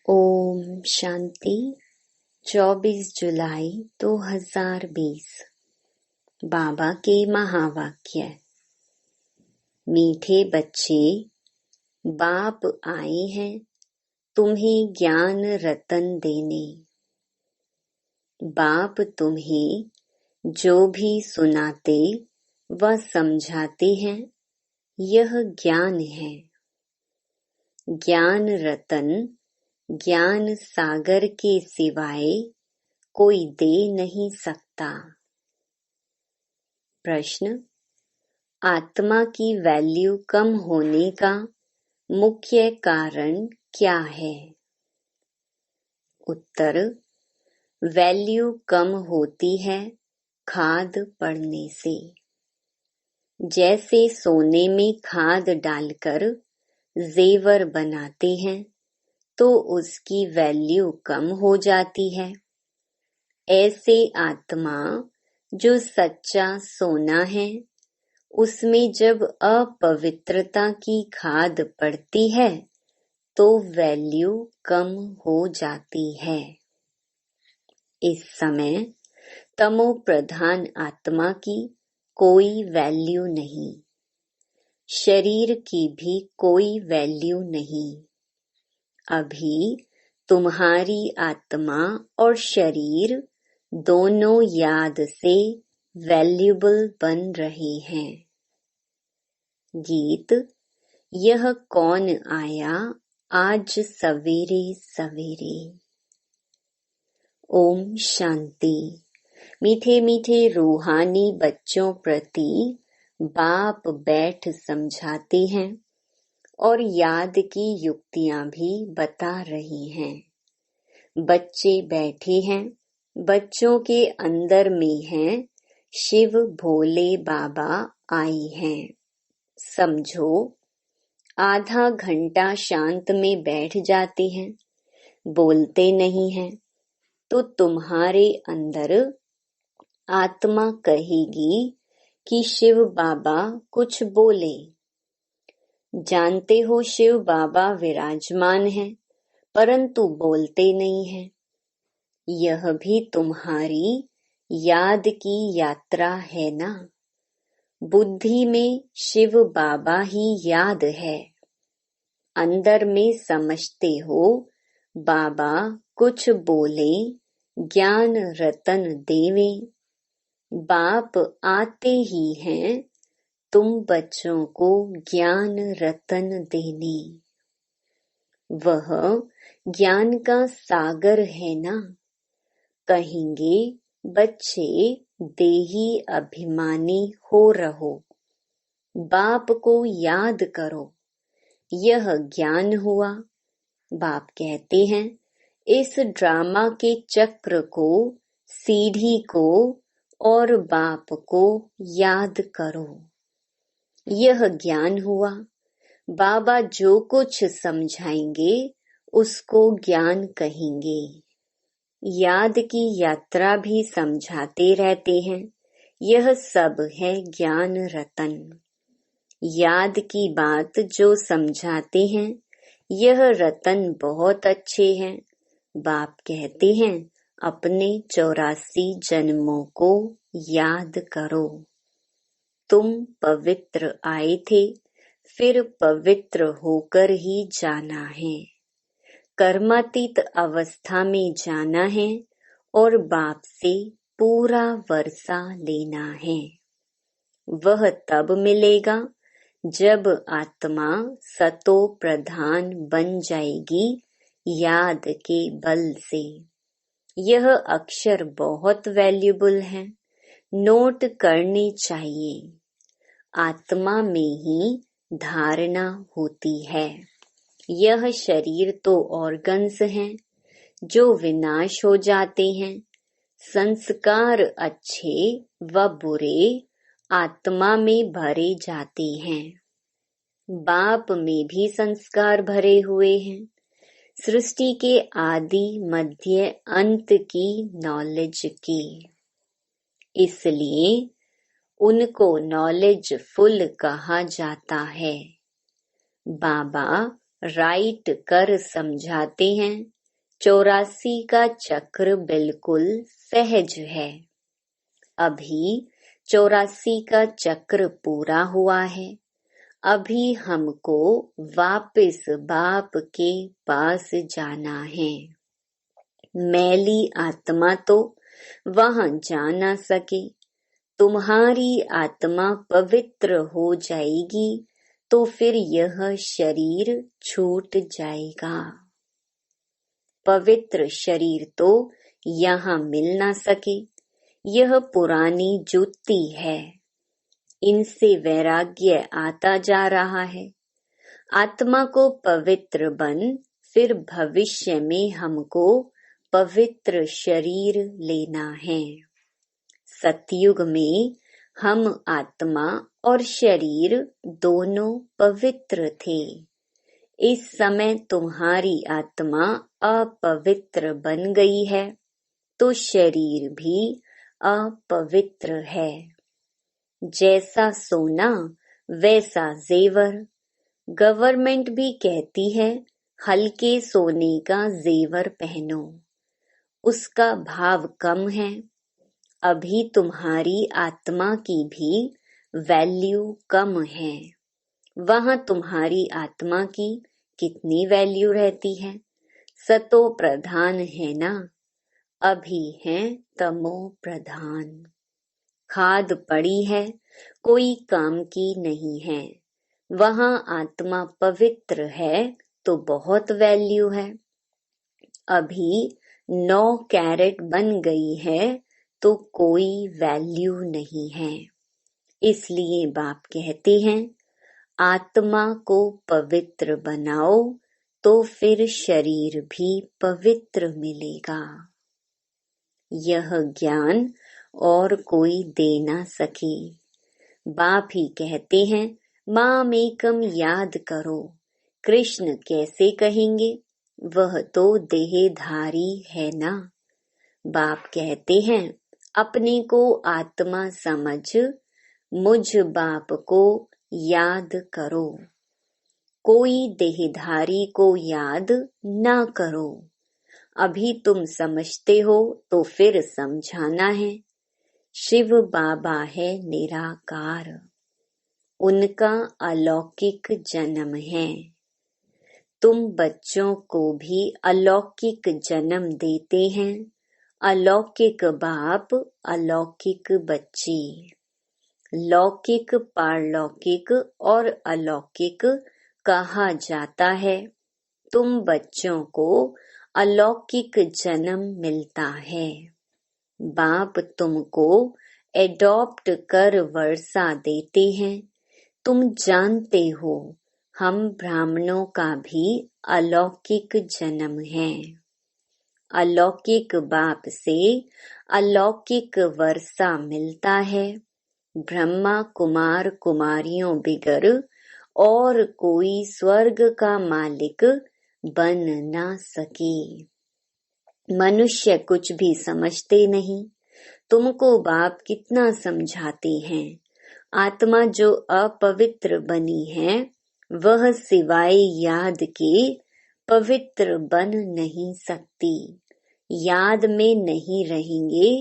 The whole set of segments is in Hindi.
ओम शांति। 24 जुलाई 2020। बाबा के महावाक्य। मीठे बच्चे, बाप आए हैं तुम्हें ज्ञान रतन देने। बाप तुम्हें जो भी सुनाते व समझाते हैं, यह ज्ञान है। ज्ञान रतन ज्ञान सागर के सिवाय कोई दे नहीं सकता। प्रश्न: आत्मा की वैल्यू कम होने का मुख्य कारण क्या है? उत्तर: वैल्यू कम होती है खाद पड़ने से। जैसे सोने में खाद डालकर जेवर बनाते हैं तो उसकी वैल्यू कम हो जाती है। ऐसे आत्मा जो सच्चा सोना है, उसमें जब अपवित्रता की खाद पड़ती है तो वैल्यू कम हो जाती है। इस समय तमो प्रधान आत्मा की कोई वैल्यू नहीं, शरीर की भी कोई वैल्यू नहीं। अभी तुम्हारी आत्मा और शरीर दोनों याद से वैल्यूबल बन रहे हैं। गीत: यह कौन आया आज सवेरे सवेरे। ओम शांति। मीठे मीठे रूहानी बच्चों प्रति बाप बैठ समझाते हैं और याद की युक्तियां भी बता रही हैं। बच्चे बैठे हैं, बच्चों के अंदर में हैं शिव भोले बाबा आए हैं। समझो, आधा घंटा शांत में बैठ जाते हैं, बोलते नहीं हैं, तो तुम्हारे अंदर आत्मा कहेगी कि शिव बाबा कुछ बोले। जानते हो शिव बाबा विराजमान हैं, परंतु बोलते नहीं हैं। यह भी तुम्हारी याद की यात्रा है ना। बुद्धि में शिव बाबा ही याद है, अंदर में समझते हो बाबा कुछ बोले, ज्ञान रतन देवे। बाप आते ही हैं तुम बच्चों को ज्ञान रतन देने। वह ज्ञान का सागर है ना। कहेंगे बच्चे देही अभिमानी हो रहो, बाप को याद करो, यह ज्ञान हुआ। बाप कहते हैं इस ड्रामा के चक्र को, सीढ़ी को और बाप को याद करो, यह ज्ञान हुआ। बाबा जो कुछ समझाएंगे उसको ज्ञान कहेंगे। याद की यात्रा भी समझाते रहते हैं, यह सब है ज्ञान रतन। याद की बात जो समझाते हैं, यह रतन बहुत अच्छे हैं। बाप कहते हैं अपने 84 जन्मों को याद करो। तुम पवित्र आए थे, फिर पवित्र होकर ही जाना है। कर्मातीत अवस्था में जाना है और बाप से पूरा वर्षा लेना है। वह तब मिलेगा जब आत्मा सतो प्रधान बन जाएगी याद के बल से। यह अक्षर बहुत वैल्यूबल है, नोट करने चाहिए। आत्मा में ही धारणा होती है। यह शरीर तो ऑर्गन्स हैं जो विनाश हो जाते हैं। संस्कार अच्छे व बुरे आत्मा में भरे जाते हैं। बाप में भी संस्कार भरे हुए हैं। सृष्टि के आदि मध्य अंत की नॉलेज की, इसलिए उनको नॉलेज फुल कहा जाता है। बाबा राइट कर समझाते हैं 84 का चक्र बिल्कुल सहज है। अभी 84 का चक्र पूरा हुआ है। अभी हमको वापस बाप के पास जाना है। मैली आत्मा तो वहां जा ना सके। तुम्हारी आत्मा पवित्र हो जाएगी तो फिर यह शरीर छूट जाएगा। पवित्र शरीर तो यहाँ मिल ना सके। यह पुरानी जुत्ती है। इनसे वैराग्य आता जा रहा है। आत्मा को पवित्र बन, फिर भविष्य में हमको पवित्र शरीर लेना है। सतयुग में हम आत्मा और शरीर दोनों पवित्र थे। इस समय तुम्हारी आत्मा अपवित्र बन गई है तो शरीर भी अपवित्र है। जैसा सोना वैसा जेवर। गवर्नमेंट भी कहती है हल्के सोने का जेवर पहनो, उसका भाव कम है। अभी तुम्हारी आत्मा की भी वैल्यू कम है। वहां तुम्हारी आत्मा की कितनी वैल्यू रहती है? सतो प्रधान है ना, अभी है तमो प्रधान। खाद पड़ी है, कोई काम की नहीं है। वहां आत्मा पवित्र है तो बहुत वैल्यू है। अभी 9 कैरेट बन गई है तो कोई वैल्यू नहीं है। इसलिए बाप कहते हैं आत्मा को पवित्र बनाओ तो फिर शरीर भी पवित्र मिलेगा। यह ज्ञान और कोई दे ना सके। बाप ही कहते हैं माम एकम याद करो। कृष्ण कैसे कहेंगे, वह तो देहधारी है ना। बाप कहते हैं अपने को आत्मा समझ मुझ बाप को याद करो। कोई देहधारी को याद ना करो। अभी तुम समझते हो तो फिर समझाना है। शिव बाबा है निराकार, उनका अलौकिक जन्म है। तुम बच्चों को भी अलौकिक जन्म देते हैं। अलौकिक बाप, अलौकिक बच्चे। लौकिक, पारलौकिक और अलौकिक कहा जाता है। तुम बच्चों को अलौकिक जन्म मिलता है। बाप तुमको एडॉप्ट कर वर्षा देते हैं। तुम जानते हो हम ब्राह्मणों का भी अलौकिक जन्म है। अलौकिक बाप से अलौकिक वर्षा मिलता है। ब्रह्मा कुमार कुमारियों बिगर और कोई स्वर्ग का मालिक बन ना सके। मनुष्य कुछ भी समझते नहीं। तुमको बाप कितना समझाते हैं। आत्मा जो अपवित्र बनी है वह सिवाय याद के पवित्र बन नहीं सकती। याद में नहीं रहेंगे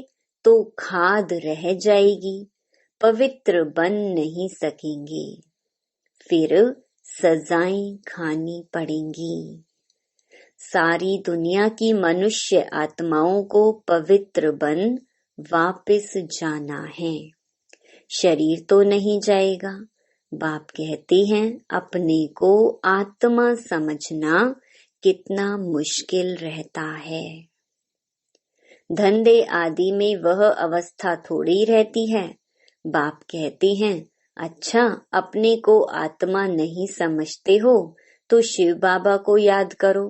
तो खाद रह जाएगी, पवित्र बन नहीं सकेंगे। फिर सजाएं खानी पड़ेंगी। सारी दुनिया की मनुष्य आत्माओं को पवित्र बन वापस जाना है। शरीर तो नहीं जाएगा। बाप कहते हैं अपने को आत्मा समझना कितना मुश्किल रहता है। धंधे आदि में वह अवस्था थोड़ी रहती है। बाप कहते हैं अच्छा, अपने को आत्मा नहीं समझते हो तो शिव बाबा को याद करो।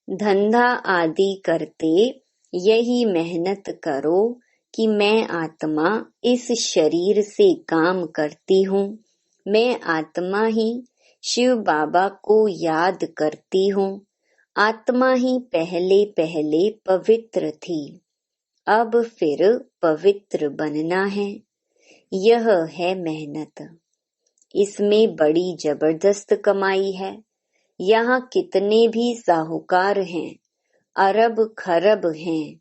धंधा आदि करते यही मेहनत करो कि मैं आत्मा इस शरीर से काम करती हूँ। मैं आत्मा ही शिव बाबा को याद करती हूँ। आत्मा ही पहले पहले पवित्र थी, अब फिर पवित्र बनना है। यह है मेहनत। इसमें बड़ी जबरदस्त कमाई है। यहाँ कितने भी साहूकार हैं, अरब खरब हैं,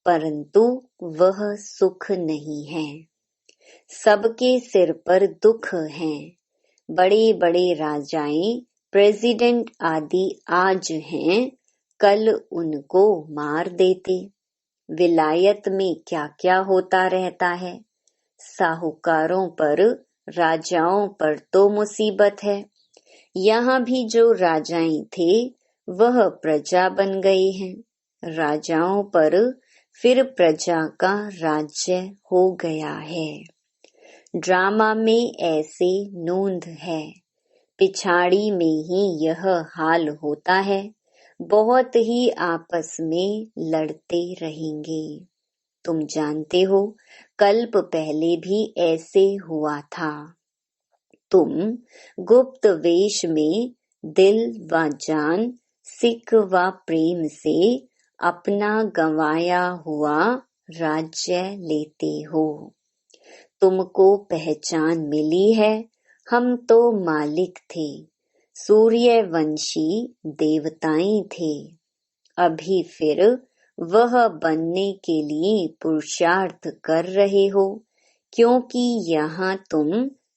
परंतु वह सुख नहीं है। सबके सिर पर दुख हैं। बड़े बड़े राजाएं, प्रेसिडेंट आदि आज हैं, कल उनको मार देते। विलायत में क्या क्या होता रहता है। साहूकारों पर, राजाओं पर तो मुसीबत है। यहाँ भी जो राजाएं थे वह प्रजा बन गए हैं। राजाओं पर फिर प्रजा का राज्य हो गया है। ड्रामा में ऐसे नोंद है। पिछाड़ी में ही यह हाल होता है। बहुत ही आपस में लड़ते रहेंगे। तुम जानते हो, कल्प पहले भी ऐसे हुआ था। तुम गुप्त वेश में दिल व जान, सिक व प्रेम से अपना गंवाया हुआ राज्य लेते हो। तुमको पहचान मिली है। हम तो मालिक थे, सूर्यवंशी देवताएं थे। अभी फिर वह बनने के लिए पुरुषार्थ कर रहे हो, क्योंकि यहाँ तुम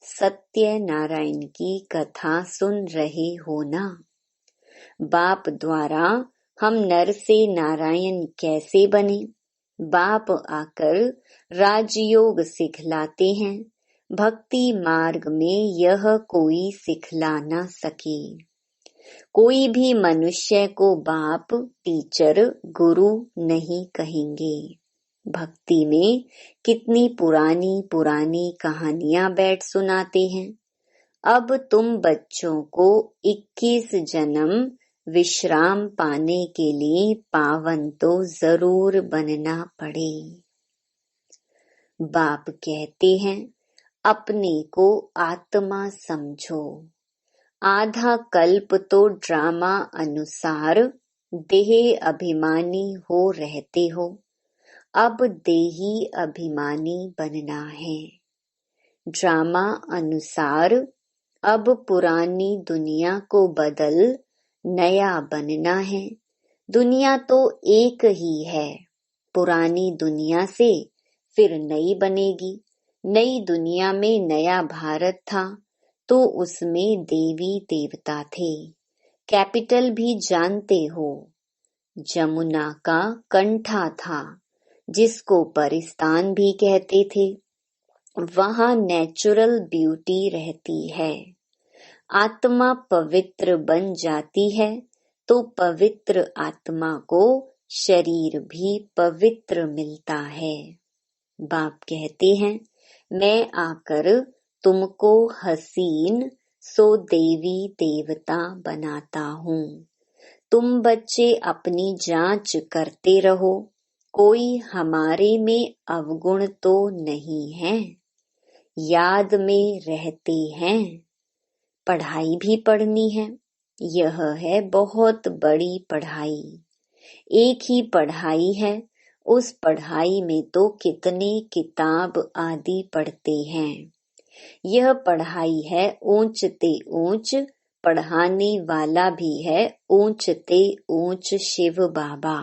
सत्य नारायण की कथा सुन रहे हो ना। बाप द्वारा हम नर से नारायण कैसे बने। बाप आकर राजयोग सिखलाते हैं। भक्ति मार्ग में यह कोई सिखला न सके। कोई भी मनुष्य को बाप, टीचर, गुरु नहीं कहेंगे। भक्ति में कितनी पुरानी पुरानी कहानियां बैठ सुनाते हैं। अब तुम बच्चों को 21 जन्म विश्राम पाने के लिए पावन तो जरूर बनना पड़े। बाप कहते हैं, अपने को आत्मा समझो। आधा कल्प तो ड्रामा अनुसार देह अभिमानी हो रहते हो। अब देही अभिमानी बनना है। ड्रामा अनुसार अब पुरानी दुनिया को बदल नया बनना है। दुनिया तो एक ही है। पुरानी दुनिया से फिर नई बनेगी। नई दुनिया में नया भारत था, तो उसमें देवी देवता थे। कैपिटल भी जानते हो, जमुना का कंठा था, जिसको परिस्तान भी कहते थे। वहाँ नेचुरल ब्यूटी रहती है। आत्मा पवित्र बन जाती है, तो पवित्र आत्मा को शरीर भी पवित्र मिलता है। बाप कहते हैं, मैं आकर तुमको हसीन सो देवी देवता बनाता हूँ। तुम बच्चे अपनी जांच करते रहो, कोई हमारे में अवगुण तो नहीं है। याद में रहते हैं। पढ़ाई भी पढ़नी है। यह है बहुत बड़ी पढ़ाई। एक ही पढ़ाई है, उस पढ़ाई में तो कितने किताब आदि पढ़ते हैं। यह पढ़ाई है ऊंचते ऊंच, पढ़ाने वाला भी है ऊंचते ऊंच शिव बाबा।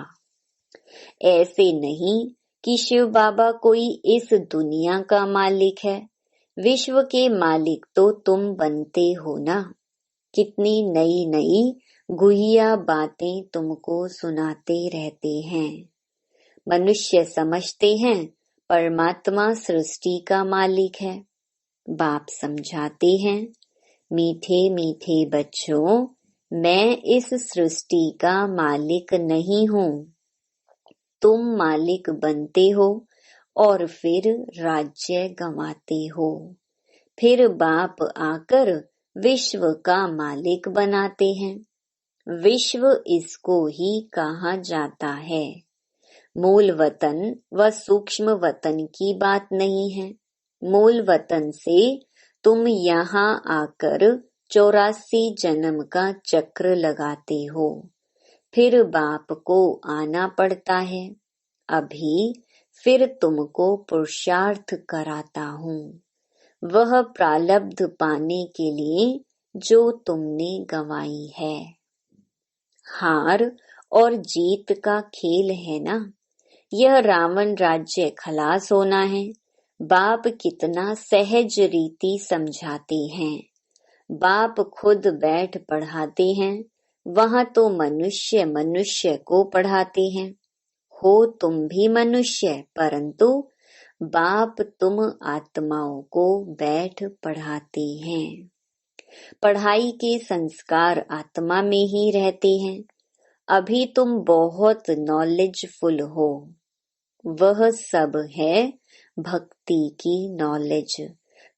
ऐसे नहीं कि शिव बाबा कोई इस दुनिया का मालिक है। विश्व के मालिक तो तुम बनते हो ना। कितनी नई नई गुहिया बातें तुमको सुनाते रहते हैं। मनुष्य समझते हैं परमात्मा सृष्टि का मालिक है। बाप समझाते हैं, मीठे मीठे बच्चों, मैं इस सृष्टि का मालिक नहीं हूँ। तुम मालिक बनते हो और फिर राज्य गंवाते हो। फिर बाप आकर विश्व का मालिक बनाते हैं। विश्व इसको ही कहा जाता है। मूल वतन व सूक्ष्म वतन की बात नहीं है। मूल वतन से तुम यहाँ आकर 84 जन्म का चक्र लगाते हो। फिर बाप को आना पड़ता है। अभी फिर तुमको पुरुषार्थ कराता हूँ। वह प्रालब्ध पाने के लिए जो तुमने गंवाई है। हार और जीत का खेल है ना। यह रावण राज्य खलास होना है। बाप कितना सहज रीति समझाते हैं। बाप खुद बैठ पढ़ाते हैं। वहां तो मनुष्य मनुष्य को पढ़ाते हैं। हो तुम भी मनुष्य, परंतु बाप तुम आत्माओं को बैठ पढ़ाते हैं। पढ़ाई के संस्कार आत्मा में ही रहते हैं। अभी तुम बहुत नॉलेजफुल हो। वह सब है भक्ति की नॉलेज।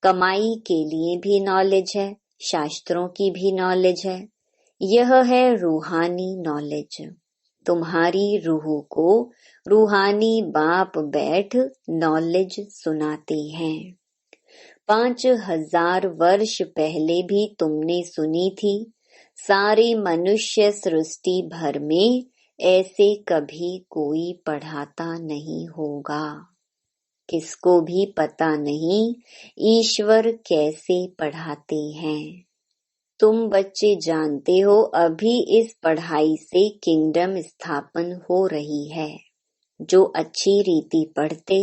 कमाई के लिए भी नॉलेज है, शास्त्रों की भी नॉलेज है। यह है रूहानी नॉलेज। तुम्हारी रूह को रूहानी बाप बैठ नॉलेज सुनाते हैं। 5000 वर्ष पहले भी तुमने सुनी थी। सारी मनुष्य सृष्टि भर में ऐसे कभी कोई पढ़ाता नहीं होगा। किसको भी पता नहीं ईश्वर कैसे पढ़ाते हैं। तुम बच्चे जानते हो, अभी इस पढ़ाई से किंगडम स्थापन हो रही है। जो अच्छी रीति पढ़ते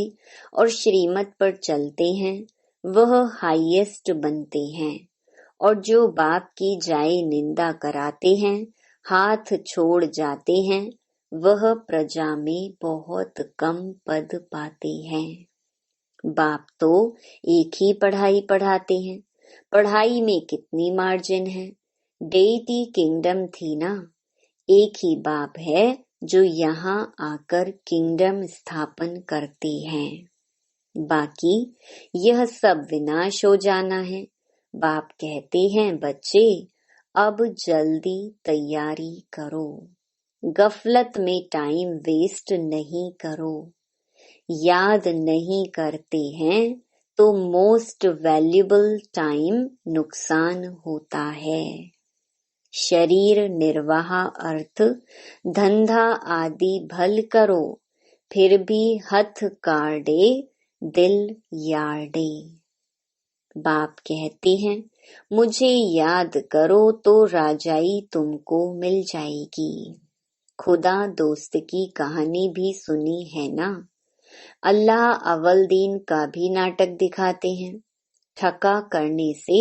और श्रीमत पर चलते हैं वह हाईएस्ट बनते हैं, और जो बाप की जाए निंदा कराते हैं, हाथ छोड़ जाते हैं, वह प्रजा में बहुत कम पद पाते हैं। बाप तो एक ही पढ़ाई पढ़ाते हैं। पढ़ाई में कितनी मार्जिन है। डेटी किंगडम थी ना। एक ही बाप है जो यहाँ आकर किंगडम स्थापन करते हैं। बाकी यह सब विनाश हो जाना है। बाप कहते हैं, बच्चे अब जल्दी तैयारी करो। गफलत में टाइम वेस्ट नहीं करो। याद नहीं करते हैं तो मोस्ट वैल्यूबल टाइम नुकसान होता है। शरीर निर्वाह अर्थ धंधा आदि भल करो, फिर भी हथ काढ़े दिल यार्डे। बाप कहते हैं, मुझे याद करो तो राजाई तुमको मिल जाएगी। खुदा दोस्त की कहानी भी सुनी है ना। अल्लाह अव्वल दिन का भी नाटक दिखाते हैं। ठका करने से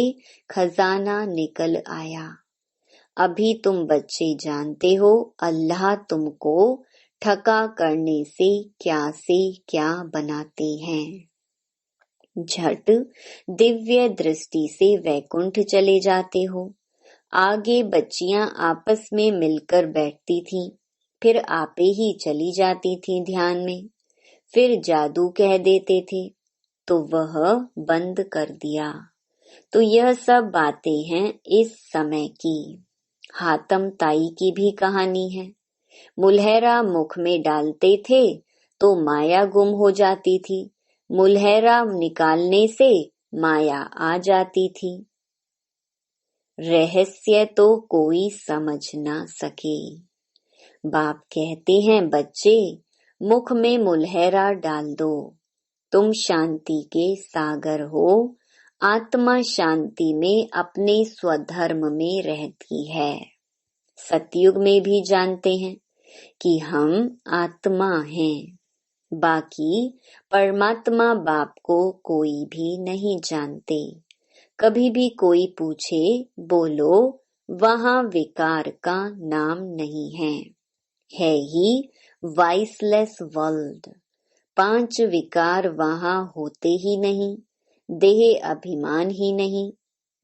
खजाना निकल आया। अभी तुम बच्चे जानते हो अल्लाह तुमको ठका करने से क्या बनाते हैं। झट दिव्य दृष्टि से वैकुंठ चले जाते हो। आगे बच्चियां आपस में मिलकर बैठती थीं, फिर आपे ही चली जाती थीं ध्यान में। फिर जादू कह देते थे तो वह बंद कर दिया। तो यह सब बातें हैं इस समय की। हातम ताई की भी कहानी है। मुल्हरा मुख में डालते थे तो माया गुम हो जाती थी। मुल्हरा निकालने से माया आ जाती थी। रहस्य तो कोई समझ ना सके। बाप कहते हैं, बच्चे मुख में मुल्हरा डाल दो। तुम शांति के सागर हो। आत्मा शांति में अपने स्वधर्म में रहती है। सतयुग में भी जानते हैं कि हम आत्मा हैं। बाकी परमात्मा बाप को कोई भी नहीं जानते। कभी भी कोई पूछे, बोलो वहाँ विकार का नाम नहीं है ही वाइसलेस वर्ल्ड। 5 विकार वहाँ होते ही नहीं। देह अभिमान ही नहीं।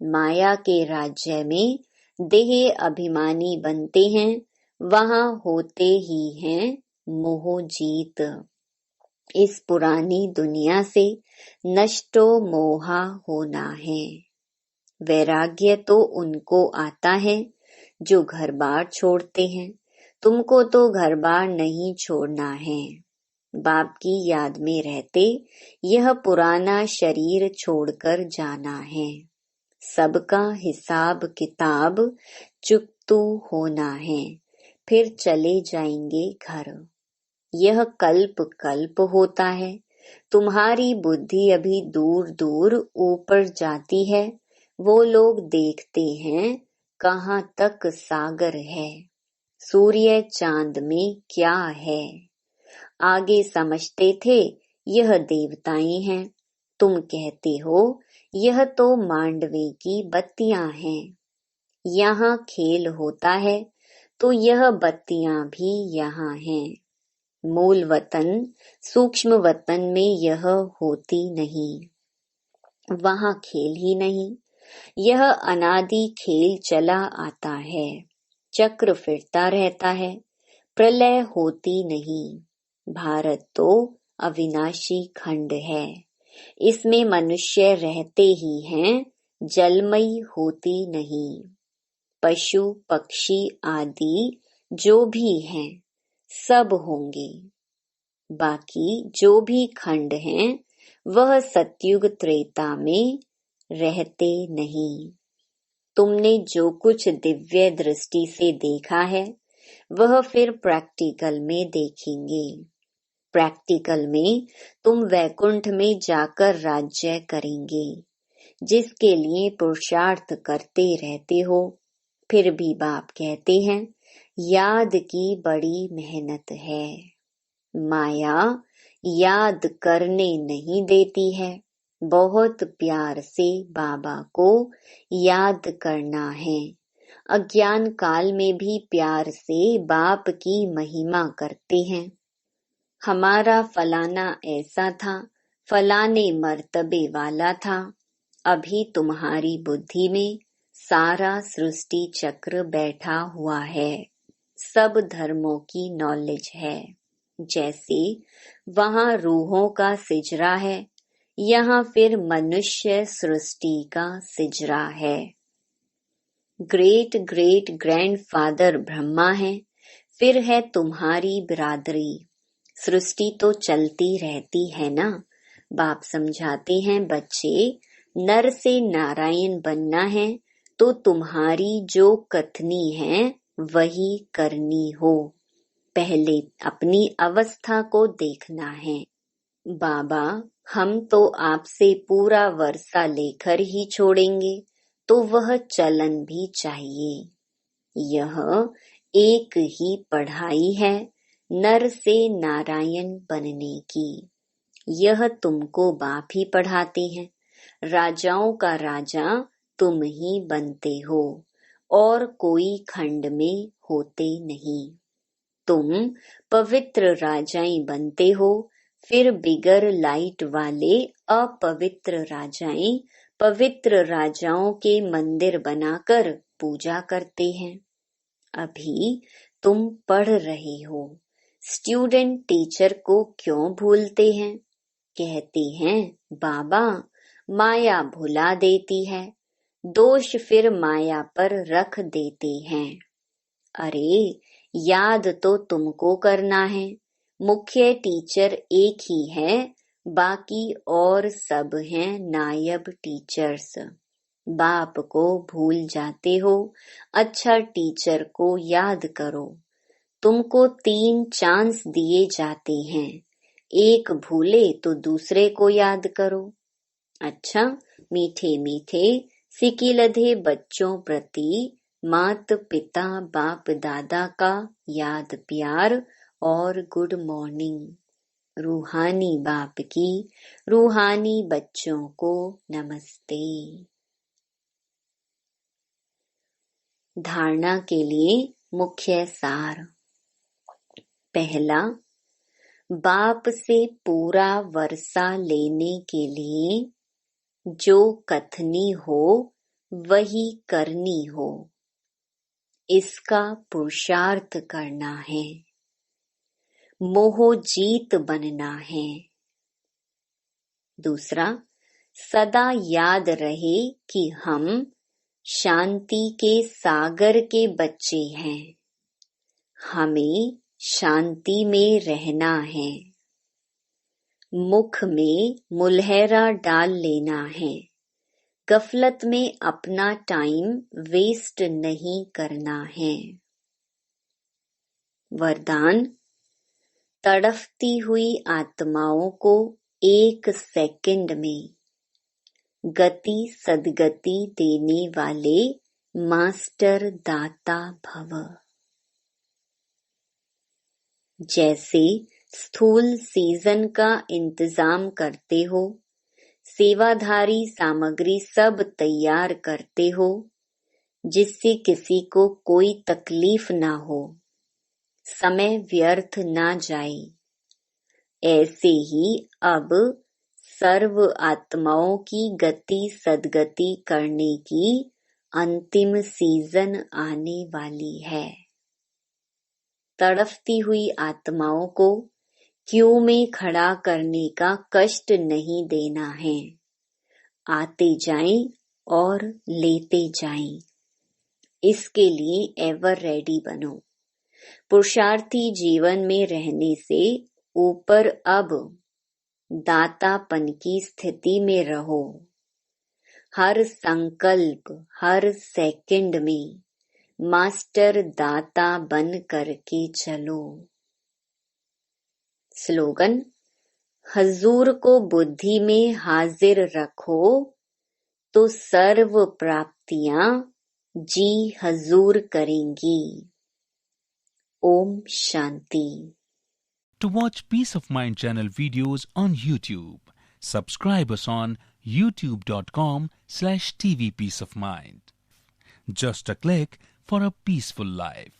माया के राज्य में देह अभिमानी बनते हैं, वहाँ होते ही हैं मोह जीत। इस पुरानी दुनिया से नष्टो मोहा होना है। वैराग्य तो उनको आता है जो घर बार छोड़ते हैं। तुमको तो घर बार नहीं छोड़ना है। बाप की याद में रहते यह पुराना शरीर छोड़कर जाना है। सबका हिसाब किताब चुकतू होना है, फिर चले जाएंगे घर। यह कल्प कल्प होता है। तुम्हारी बुद्धि अभी दूर दूर ऊपर जाती है। वो लोग देखते हैं कहाँ तक सागर है। सूर्य चांद में क्या है। आगे समझते थे यह देवताएं हैं, तुम कहते हो यह तो मांडवे की बत्तियां हैं। यहाँ खेल होता है तो यह बत्तियां भी यहाँ हैं। मूल वतन सूक्ष्म वतन में यह होती नहीं, वहाँ खेल ही नहीं। यह अनादि खेल चला आता है, चक्र फिरता रहता है, प्रलय होती नहीं। भारत तो अविनाशी खंड है, इसमें मनुष्य रहते ही हैं, जलमयी होती नहीं। पशु पक्षी आदि जो भी हैं सब होंगे, बाकी जो भी खंड हैं वह सतयुग त्रेता में रहते नहीं। तुमने जो कुछ दिव्य दृष्टि से देखा है वह फिर प्रैक्टिकल में देखेंगे। प्रैक्टिकल में तुम वैकुंठ में जाकर राज्य करेंगे, जिसके लिए पुरुषार्थ करते रहते हो। फिर भी बाप कहते हैं याद की बड़ी मेहनत है। माया याद करने नहीं देती है, बहुत प्यार से बाबा को याद करना है। अज्ञान काल में भी प्यार से बाप की महिमा करते हैं। हमारा फलाना ऐसा था, फलाने मर्तबे वाला था। अभी तुम्हारी बुद्धि में सारा सृष्टि चक्र बैठा हुआ है, सब धर्मों की नॉलेज है। जैसे वहाँ रूहों का सिजरा है, यहाँ फिर मनुष्य सृष्टि का सिजरा है। ग्रेट ग्रेट ग्रैंडफादर ब्रह्मा है, फिर है तुम्हारी बिरादरी। सृष्टि तो चलती रहती है ना। बाप समझाते हैं बच्चे, नर से नारायण बनना है तो तुम्हारी जो कथनी है वही करनी हो। पहले अपनी अवस्था को देखना है। बाबा हम तो आपसे पूरा वर्षा लेकर ही छोड़ेंगे, तो वह चलन भी चाहिए। यह एक ही पढ़ाई है नर से नारायण बनने की। यह तुमको बाप ही पढ़ाते हैं। राजाओं का राजा तुम ही बनते हो और कोई खंड में होते नहीं। तुम पवित्र राजाएं बनते हो, फिर बिगर लाइट वाले अपवित्र राजाएं पवित्र राजाओं के मंदिर बनाकर पूजा करते हैं। अभी तुम पढ़ रहे हो, स्टूडेंट टीचर को क्यों भूलते हैं? कहते हैं बाबा माया भुला देती है, दोष फिर माया पर रख देते हैं। अरे याद तो तुमको करना है। मुख्य टीचर एक ही है, बाकी और सब हैं नायब टीचर्स। बाप को भूल जाते हो, अच्छा टीचर को याद करो। तुमको 3 चांस दिए जाते हैं, एक भूले तो दूसरे को याद करो। अच्छा मीठे मीठे सिकिलधे बच्चों प्रति मात पिता बाप दादा का याद प्यार और गुड मॉर्निंग। रूहानी बाप की रूहानी बच्चों को नमस्ते। धारणा के लिए मुख्य सार। पहला, बाप से पूरा वर्षा लेने के लिए जो कथनी हो वही करनी हो, इसका पुरुषार्थ करना है। मोह जीत बनना है। दूसरा, सदा याद रहे कि हम शांति के सागर के बच्चे हैं, हमें शांति में रहना है। मुख में मुलहरा डाल लेना है, गफलत में अपना टाइम वेस्ट नहीं करना है। वरदान, तड़फती हुई आत्माओं को 1 सेकंड में गति सदगति देने वाले मास्टर दाता भव। जैसे स्थूल सीजन का इंतजाम करते हो, सेवाधारी सामग्री सब तैयार करते हो, जिससे किसी को कोई तकलीफ ना हो, समय व्यर्थ ना जाए। ऐसे ही अब सर्व आत्माओं की गति सद्गति करने की अंतिम सीजन आने वाली है। तड़फती हुई आत्माओं को क्यू में खड़ा करने का कष्ट नहीं देना है। आते जाएं और लेते जाएं। इसके लिए एवर रेडी बनो। पुरुषार्थी जीवन में रहने से ऊपर अब दातापन की स्थिति में रहो। हर संकल्प, हर सेकंड में मास्टर दाता बन करके चलो। स्लोगन: हजूर को बुद्धि में हाजिर रखो तो सर्व प्राप्तियां जी हजूर करेंगी। Om Shanti. To watch Peace of Mind channel videos on YouTube, subscribe us on youtube.com/tvpeaceofmind. Just a click for a peaceful life.